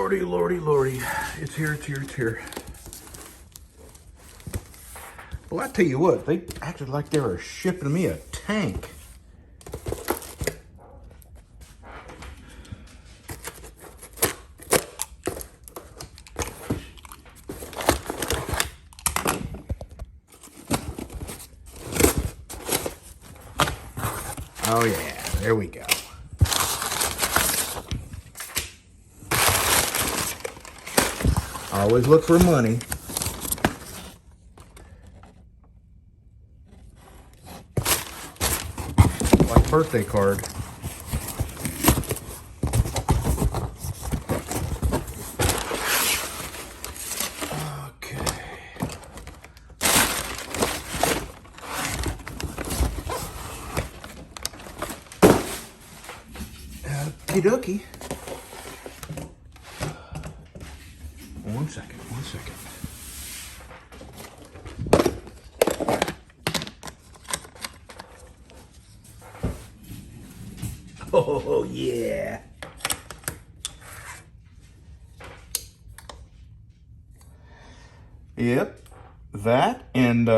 Lordy, lordy, lordy. It's here, it's here, it's here. Well, I tell you what, they acted like they were shipping me a tank. Oh yeah, there we go. Always look for money. Like birthday card. Okay. Okie dokie. One second, one second. Oh, yeah. Yep, that and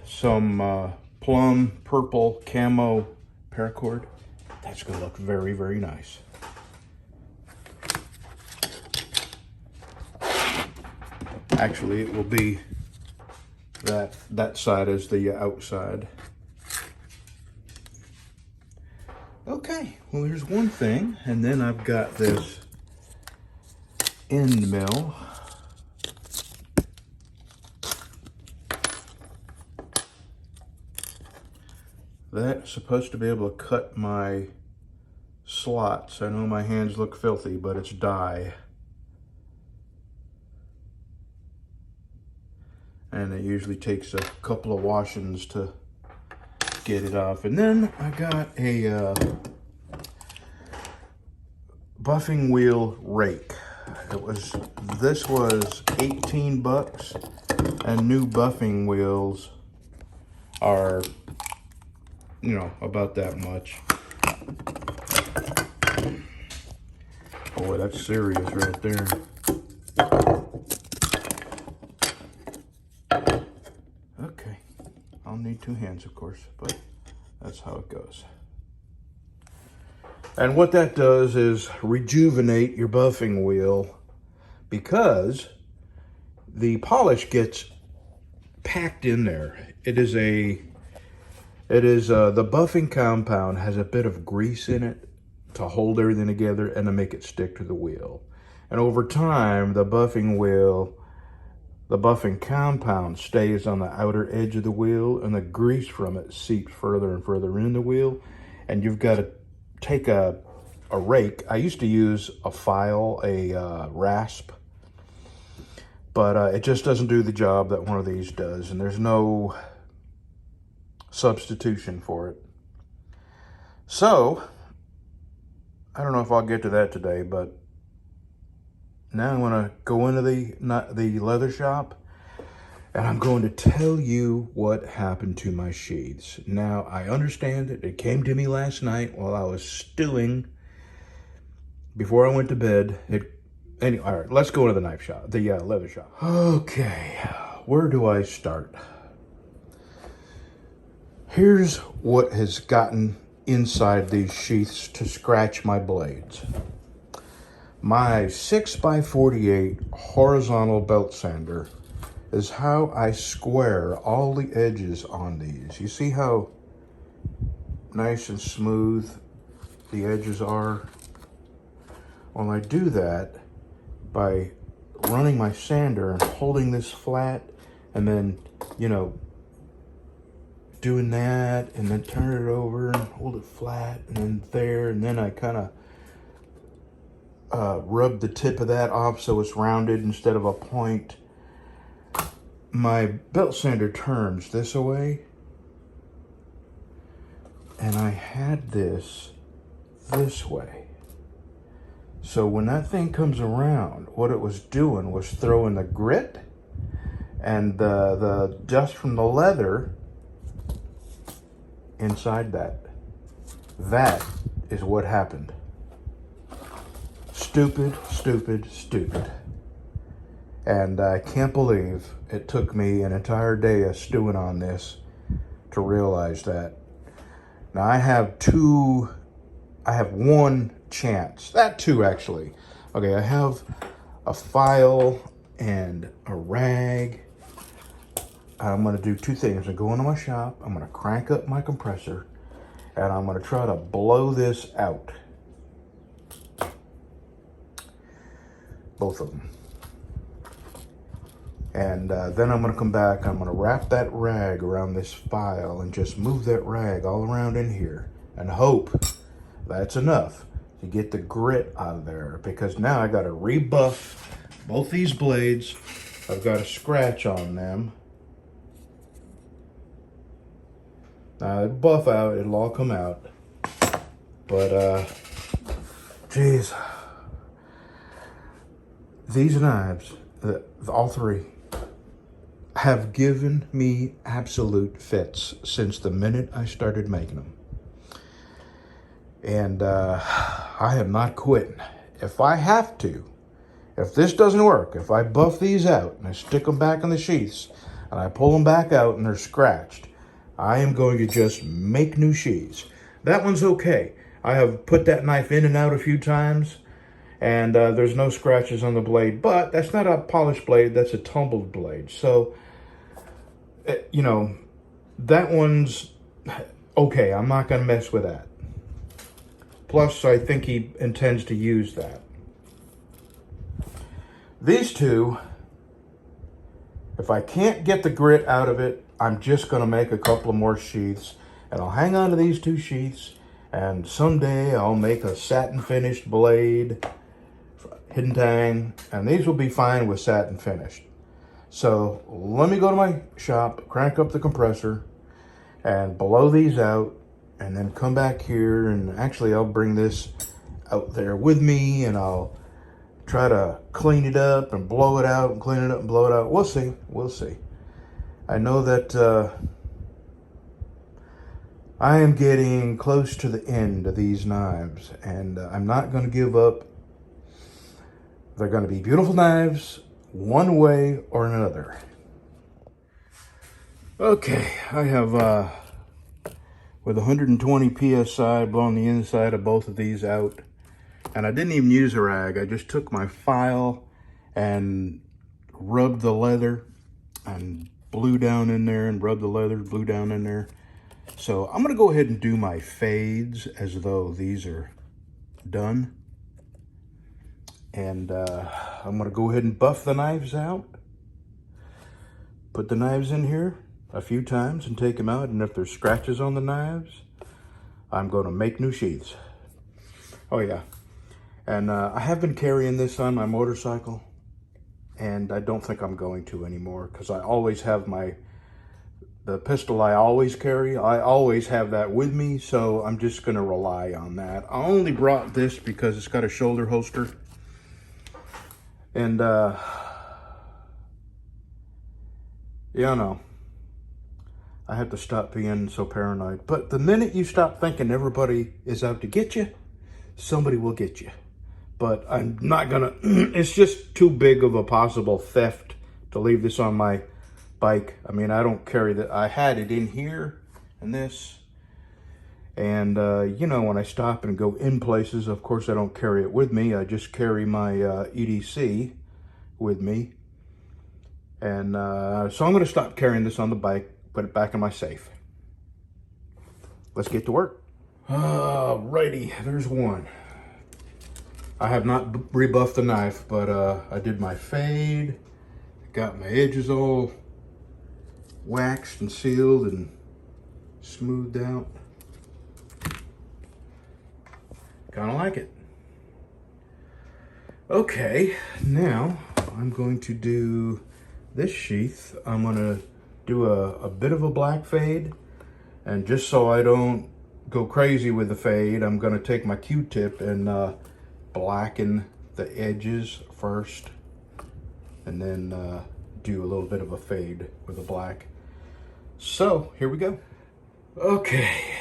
some plum purple camo paracord. That's gonna look very, very nice. Actually, it will be that side is the outside. Okay, well, here's one thing, and then I've got this end mill. That's supposed to be able to cut my slots. I know my hands look filthy, but it's dye. And it usually takes a couple of washings to get it off. And then I got a buffing wheel rake. This was 18 bucks, and new buffing wheels are, you know, about that much. Boy, that's serious right there. Okay, I'll need two hands, of course, but that's how it goes. And what that does is rejuvenate your buffing wheel, because the polish gets packed in there. The buffing compound has a bit of grease in it to hold everything together and to make it stick to the wheel. And over time, the buffing compound stays on the outer edge of the wheel, and the grease from it seeps further and further in the wheel. And you've got to take a rake. I used to use a file, a rasp, but it just doesn't do the job that one of these does, and there's no substitution for it. So, I don't know if I'll get to that today, but now I'm going to go into the leather shop, and I'm going to tell you what happened to my sheaths. Now, I understand it. It came to me last night while I was stewing before I went to bed. Anyway, all right, let's go into the knife shop, the leather shop. Okay, where do I start? Here's what has gotten inside these sheaths to scratch my blades. My 6x48 horizontal belt sander is how I square all the edges on these. You see how nice and smooth the edges are? Well, I do that by running my sander and holding this flat, and then, you know, doing that, and then turn it over and hold it flat, and then there, and then I kind of rub the tip of that off so it's rounded instead of a point. My belt sander turns this way, and I had this way. So when that thing comes around, what it was doing was throwing the grit and the dust from the leather inside that. That is what happened. Stupid stupid, stupid. And I can't believe it took me an entire day of stewing on this to realize that. Now I have one chance. Two actually. Okay, I have a file and a rag. I'm gonna do two things. I'm gonna go into my shop, I'm gonna crank up my compressor, and I'm gonna try to blow this out. Both of them. And then I'm gonna come back, I'm gonna wrap that rag around this file and just move that rag all around in here and hope that's enough to get the grit out of there, because now I gotta rebuff both these blades. I've got a scratch on them. Now it'll buff out, it'll all come out. But geez, these knives, all three, have given me absolute fits since the minute I started making them. And I am not quitting. If I have to, if this doesn't work, if I buff these out and I stick them back in the sheaths and I pull them back out and they're scratched, I am going to just make new sheaths. That one's okay. I have put that knife in and out a few times, and there's no scratches on the blade, but that's not a polished blade, that's a tumbled blade. So, you know, that one's okay. I'm not gonna mess with that. Plus, I think he intends to use that. These two, if I can't get the grit out of it, I'm just gonna make a couple of more sheaths, and I'll hang on to these two sheaths, and someday I'll make a satin finished blade, hidden tang, and these will be fine with satin finished. So let me go to my shop, crank up the compressor, and blow these out, and then come back here, and actually I'll bring this out there with me, and I'll try to clean it up and blow it out and clean it up and blow it out. We'll see, we'll see. I know that I am getting close to the end of these knives, and I'm not going to give up. They're going to be beautiful knives, one way or another. Okay, I have, with 120 PSI, blown the inside of both of these out. And I didn't even use a rag. I just took my file and rubbed the leather and blew down in there and rubbed the leather, blew down in there. So I'm going to go ahead and do my fades as though these are done. And I'm going to go ahead and buff the knives out. Put the knives in here a few times and take them out. And if there's scratches on the knives, I'm going to make new sheaths. Oh yeah. And I have been carrying this on my motorcycle. And I don't think I'm going to anymore, because I always have the pistol I always carry. I always have that with me, so I'm just going to rely on that. I only brought this because it's got a shoulder holster. And, yeah, no. I have to stop being so paranoid. But the minute you stop thinking everybody is out to get you, somebody will get you. But I'm not gonna, it's just too big of a possible theft to leave this on my bike. I mean, I don't carry that. I had it in here and this. And, you know, when I stop and go in places, of course, I don't carry it with me. I just carry my EDC with me. And so I'm gonna stop carrying this on the bike, put it back in my safe. Let's get to work. Alrighty, there's one. I have not rebuffed the knife, but I did my fade, got my edges all waxed and sealed and smoothed out. Kind of like it. Okay, now I'm going to do this sheath. I'm going to do a bit of a black fade, and just so I don't go crazy with the fade, I'm going to take my Q-tip and blacken the edges first, and then do a little bit of a fade with the black. So here we go. Okay.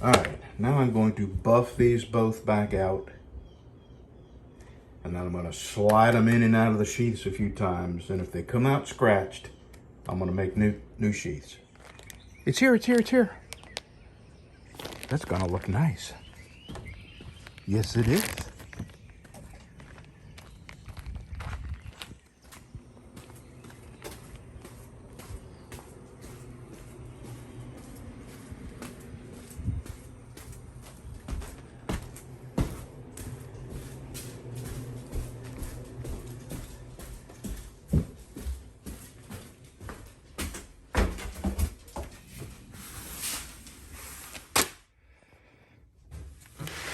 All right, now I'm going to buff these both back out. And then I'm going to slide them in and out of the sheaths a few times. And if they come out scratched, I'm going to make new sheaths. It's here, it's here, it's here. That's going to look nice. Yes, it is.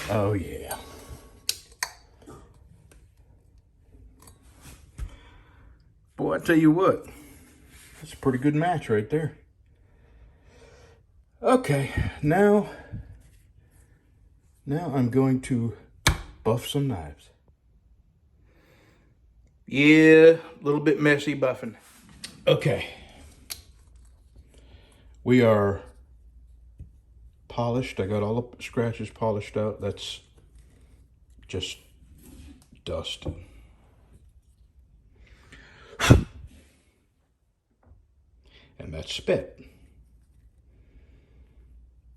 Oh, yeah. Boy, I tell you what, that's a pretty good match right there. Okay, now I'm going to buff some knives. Yeah, a little bit messy buffing. Okay. We are polished. I got all the scratches polished out. That's just dust. And that's spit.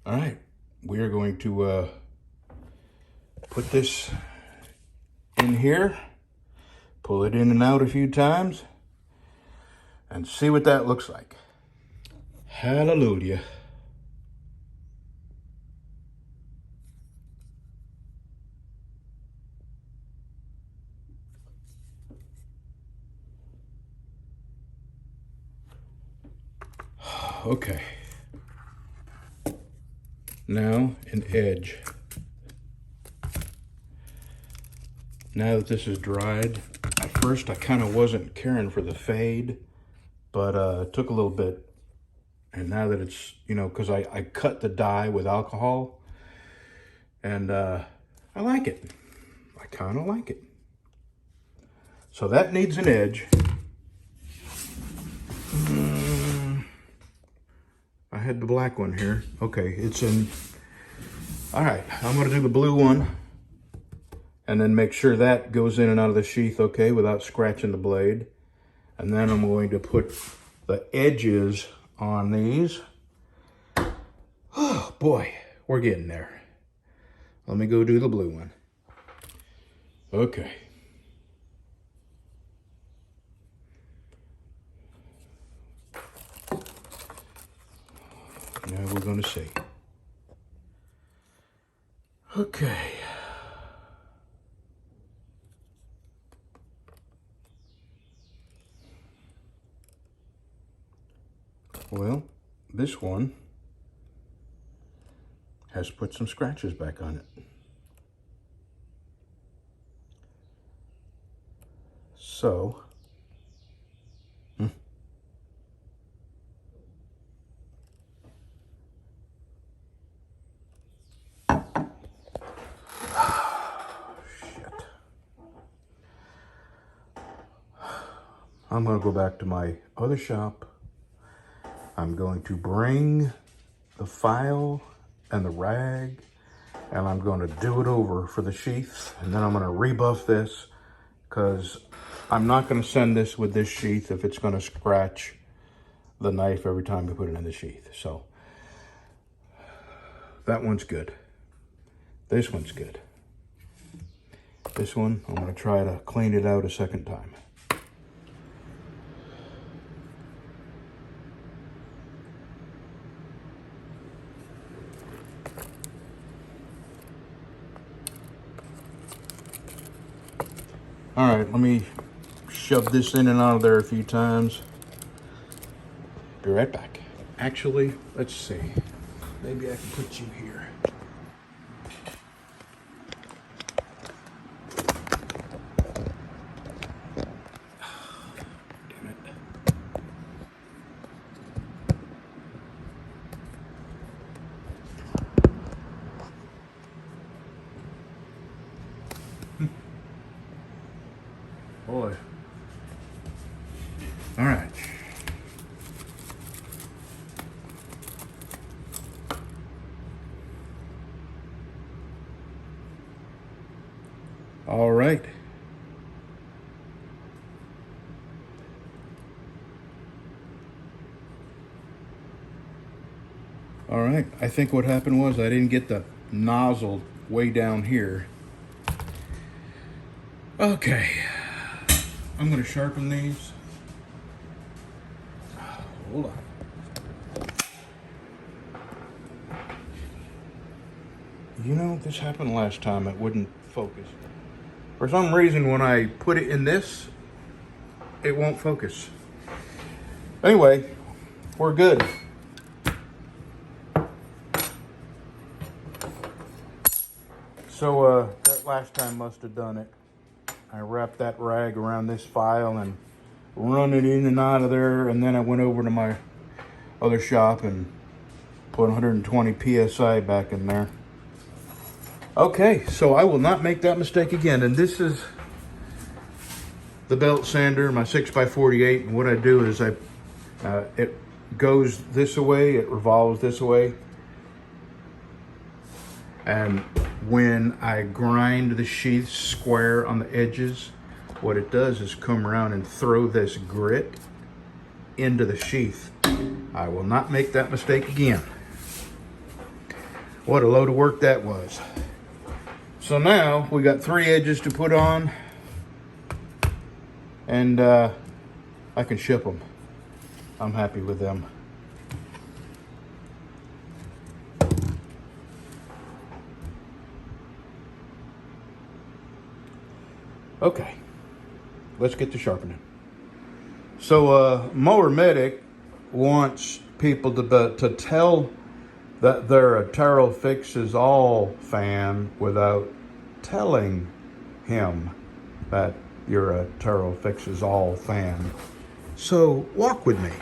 All right, we are going to put this in here, pull it in and out a few times, and see what that looks like. Hallelujah. Okay. Now an edge. Now that this is dried, at first I kind of wasn't caring for the fade, but it took a little bit. And now that it's, you know, because I cut the dye with alcohol, and I like it. I kind of like it. So that needs an edge. I had the black one here. Okay, it's in. All right, I'm gonna do the blue one and then make sure that goes in and out of the sheath okay without scratching the blade. And then I'm going to put the edges on these. Oh boy, we're getting there. Let me go do the blue one. Okay. Now we're going to see. Okay. Well, this one has put some scratches back on it. So, I'm going to go back to my other shop. I'm going to bring the file and the rag, and I'm going to do it over for the sheath, and then I'm going to rebuff this because I'm not going to send this with this sheath if it's going to scratch the knife every time I put it in the sheath. So that one's good. This one's good. This one, I'm going to try to clean it out a second time. All right, let me shove this in and out of there a few times. Be right back. Actually, let's see. Maybe I can put you here. Damn it. Boy. All right. All right. All right, I think what happened was I didn't get the nozzle way down here. Okay, I'm gonna sharpen these. Hold on. You know, this happened last time, it wouldn't focus. For some reason, when I put it in this, it won't focus. Anyway, we're good. So that last time must have done it. I wrapped that rag around this file and run it in and out of there, and then I went over to my other shop and put 120 psi back in there. Okay, so I will not make that mistake again. And this is the belt sander, my 6x48, and what I do is it goes this way, it revolves this way, and when I grind the sheath square on the edges, what it does is come around and throw this grit into the sheath. I will not make that mistake again. What a load of work that was. So now we got 3 edges to put on, and I can ship them. I'm happy with them. Okay, let's get to sharpening. So Mower Medic wants people to tell that they're a Taro Fixes All fan without telling him that you're a Taro Fixes All fan. So walk with me.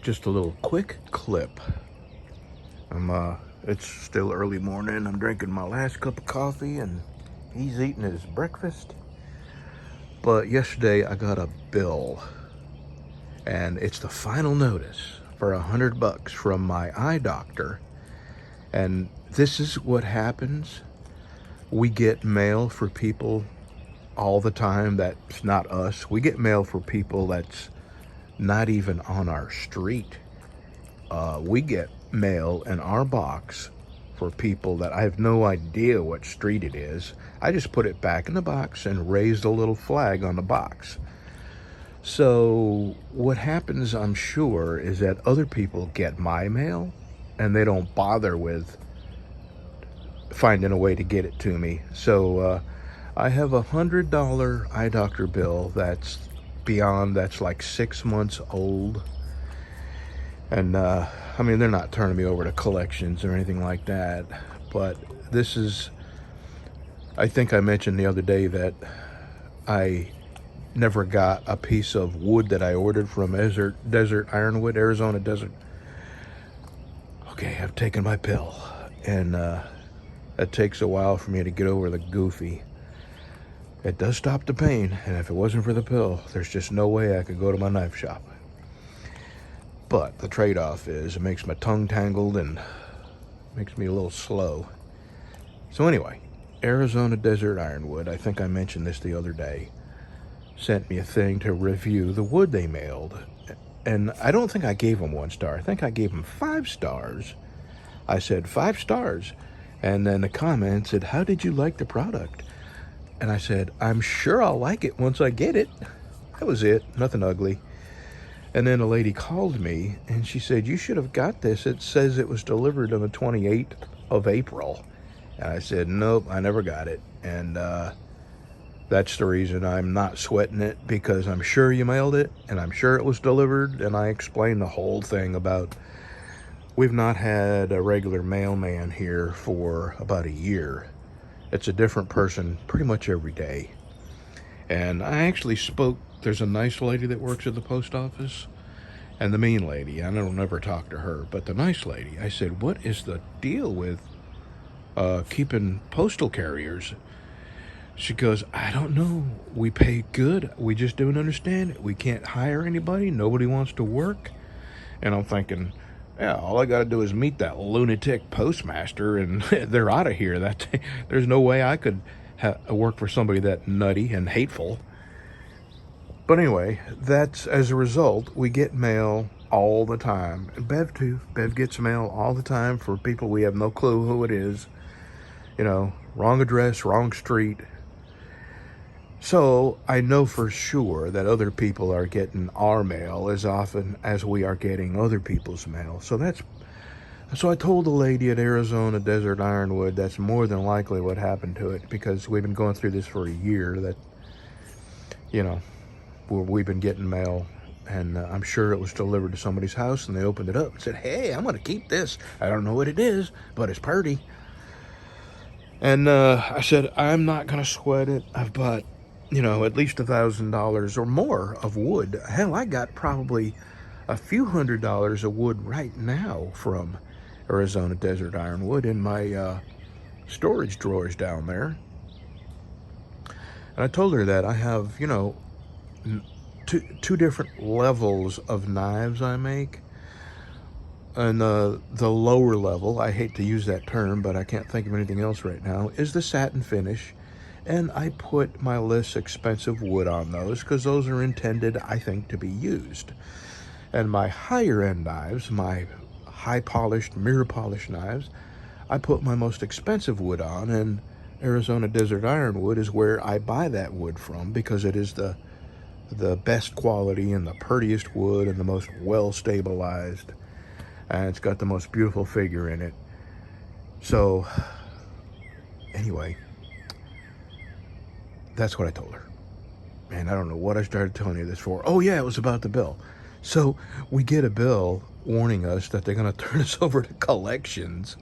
Just a little quick clip. It's still early morning. I'm drinking my last cup of coffee and he's eating his breakfast. But yesterday I got a bill, and it's the final notice for $100 from my eye doctor. And this is what happens. We get mail for people all the time that's not us. We get mail for people that's not even on our street. We get mail in our box for people that I have no idea what street it is. I just put it back in the box and raised a little flag on the box. So what happens, I'm sure, is that other people get my mail and they don't bother with finding a way to get it to me. So I have a $100 eye doctor bill that's like 6 months old. And I mean, they're not turning me over to collections or anything like that, but this is, I think I mentioned the other day that I never got a piece of wood that I ordered from desert Ironwood, Arizona desert. Okay, I've taken my pill, and it takes a while for me to get over the goofy. It does stop the pain, and if it wasn't for the pill, there's just no way I could go to my knife shop. But the trade-off is it makes my tongue tangled and makes me a little slow. So anyway, Arizona Desert Ironwood, I think I mentioned this the other day, sent me a thing to review the wood they mailed. And I don't think I gave them 1 star. I think I gave them 5 stars. I said 5 stars. And then the comment said, "How did you like the product?" And I said, "I'm sure I'll like it once I get it." That was it, nothing ugly. And then a lady called me and she said, "You should have got this. It says it was delivered on the 28th of April. And I said, "Nope, I never got it." And that's the reason I'm not sweating it, because I'm sure you mailed it and I'm sure it was delivered. And I explained the whole thing about we've not had a regular mailman here for about a year. It's a different person pretty much every day. And I actually spoke, there's a nice lady that works at the post office, and the mean lady. I don't ever talk to her, but the nice lady. I said, "What is the deal with keeping postal carriers?" She goes, I don't know. We pay good. We just don't understand it. We can't hire anybody. Nobody wants to work. And I'm thinking, yeah, all I got to do is meet that lunatic postmaster, and they're out of here. There's no way I could work for somebody that nutty and hateful. But anyway, that's as a result, we get mail all the time. And Bev too. Bev gets mail all the time for people we have no clue who it is. You know, wrong address, wrong street. So I know for sure that other people are getting our mail as often as we are getting other people's mail. So I told the lady at Arizona Desert Ironwood that's more than likely what happened to it, because we've been going through this for a year, that, you know, we've been getting mail, and I'm sure it was delivered to somebody's house, and they opened it up and said, hey, I'm going to keep this. I don't know what it is, but it's pretty. And I said, I'm not going to sweat it. I've bought, you know, at least $1,000 or more of wood. Hell, I got probably a few $100s of wood right now from Arizona Desert Ironwood in my storage drawers down there. And I told her that I have, you know, two different levels of knives I make. And the lower level, I hate to use that term, but I can't think of anything else right now, is the satin finish. And I put my less expensive wood on those because those are intended, I think, to be used. And my higher end knives, my high polished, mirror polished knives, I put my most expensive wood on, and Arizona Desert Ironwood is where I buy that wood from, because it is the best quality and the prettiest wood and the most well stabilized, and it's got the most beautiful figure in it. So anyway, that's what I told her. And I don't know what I started telling you this for. Oh yeah, it was about the bill. So we get a bill warning us that they're going to turn us over to collections,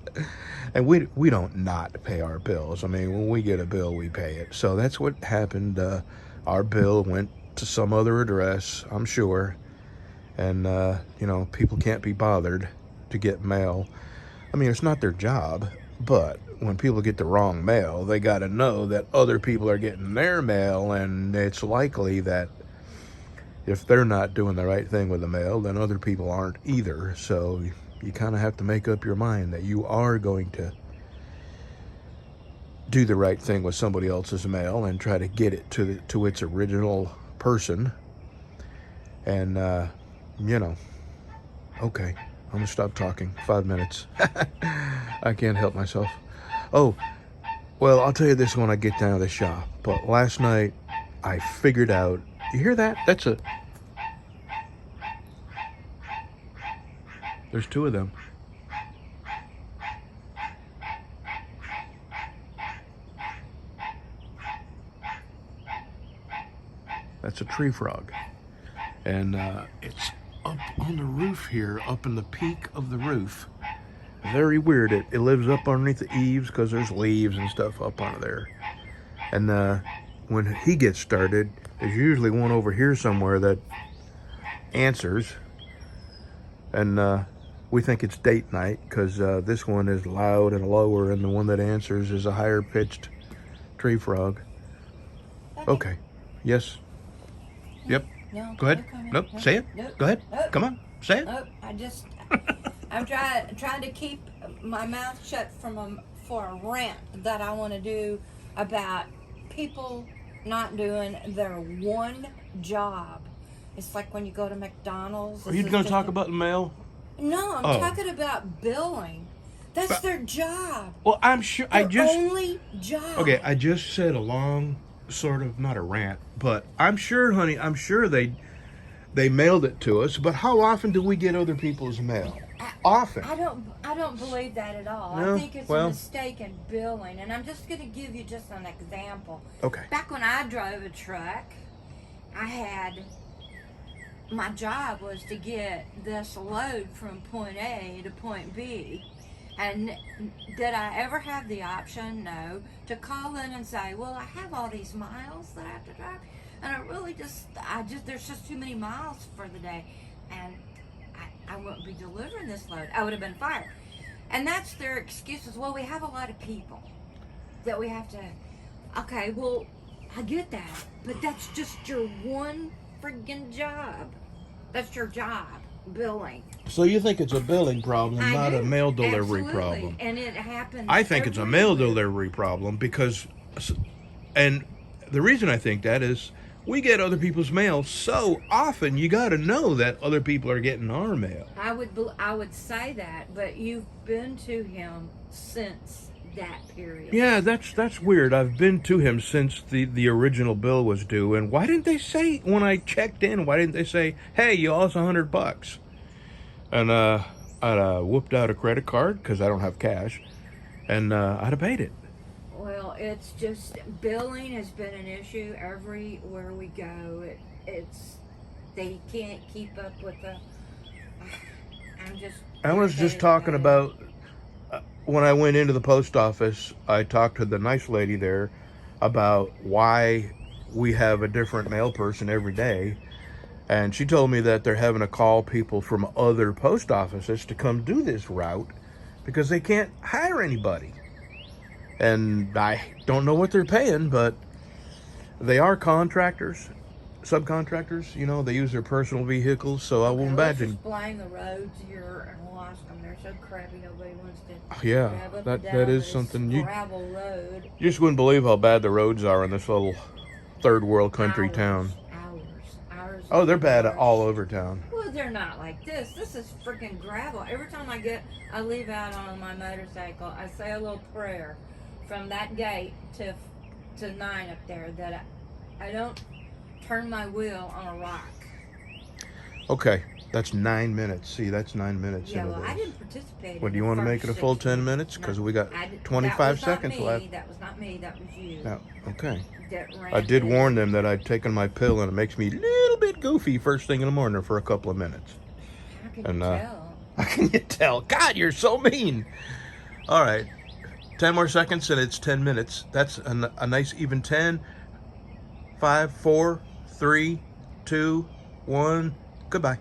and we don't not pay our bills. I mean, when we get a bill, we pay it. So that's what happened. Our bill went to some other address, I'm sure, and you know, people can't be bothered to get mail. I mean, it's not their job, but when people get the wrong mail, they got to know that other people are getting their mail, and it's likely that if they're not doing the right thing with the mail, then other people aren't either. So you kind of have to make up your mind that you are going to do the right thing with somebody else's mail and try to get it to its original person. And you know, okay, I'm gonna stop talking. 5 minutes. I can't help myself. Oh, well, I'll tell you this when I get down to the shop. But last night, I figured out. You hear that? There's two of them. That's a tree frog. And it's up on the roof here, up in the peak of the roof. Very weird. It lives up underneath the eaves because there's leaves and stuff up under there. And when he gets started, there's usually one over here somewhere that answers. And we think it's date night because this one is loud and lower, and the one that answers is a higher pitched tree frog. Okay. Yes. Yep. No. Go ahead. Nope. No, Say it. no, Go ahead. no, Come on. Say it. no. I'm trying to keep my mouth shut for a rant that I want to do about people not doing their one job. It's like when you go to McDonald's. Are you going to talk about the mail? No, I'm talking about billing. That's their job. Well, I'm sure. Their only job. Okay, I just said a long, sort of, not a rant, but I'm sure, honey, I'm sure they mailed it to us. But how often do we get other people's mail? Often. I don't believe that at all. No? I think it's a mistake in billing, and I'm just going to give you just an example. Okay. Back when I drove a truck, my job was to get this load from point A to point B. And did I ever have the option? No. To call in and say, well, I have all these miles that I have to drive, and there's just too many miles for the day, and I won't be delivering this load. I would have been fired. And that's their excuses. Well, we have a lot of people that we have to Okay, well, I get that, but that's just your one freaking job. That's your job, billing. So you think it's a billing problem, I not a do. mail delivery Absolutely. problem? And it happens. I think it's a mail everywhere. delivery problem because, and the reason I think that is we get other people's mail so often. You got to know that other people are getting our mail. I would say that, but you've been to him since that period. Yeah, that's weird. I've been to him since the original bill was due, and why didn't they say when I checked in? Why didn't they say, "Hey, you owe us $100"? And I'd whooped out a credit card because I don't have cash, and I'd have paid it. Well, it's just billing has been an issue everywhere we go. It's they can't keep up with the. I'm just. I was just irritated talking about it. about when I went into the post office. I talked to the nice lady there about why we have a different mail person every day. And she told me that they're having to call people from other post offices to come do this route because they can't hire anybody. And I don't know what they're paying, but they are contractors, subcontractors. You know, they use their personal vehicles, so I will Let's imagine. just blame the roads here in Alaska. They're so crappy. Nobody wants to Yeah, drive up that and down that is this something gravel road. you just wouldn't believe how bad the roads are in this little third world country town. Hours. Oh, they're bad hours. all over town. Well, they're not like this. This is freaking gravel. Every time I leave out on my motorcycle, I say a little prayer from that gate to 9 up there that I don't turn my wheel on a rock. Okay, that's 9 minutes. See, that's 9 minutes Yeah, into well, I this. didn't participate. Well, in do you the want to make first it a full 6 10 minutes. minutes? Because No, we got I did- 25 that was not seconds me. left. That was not me. That was you. No, okay. That ran I did it. warn them that I'd taken my pill and it makes me a little bit goofy first thing in the morning for a couple of minutes. How can And you tell? how can you tell? God, you're so mean. All right, 10 more seconds and it's 10 minutes. That's a nice even 10. 5, 4, 3, 2, 1. Goodbye.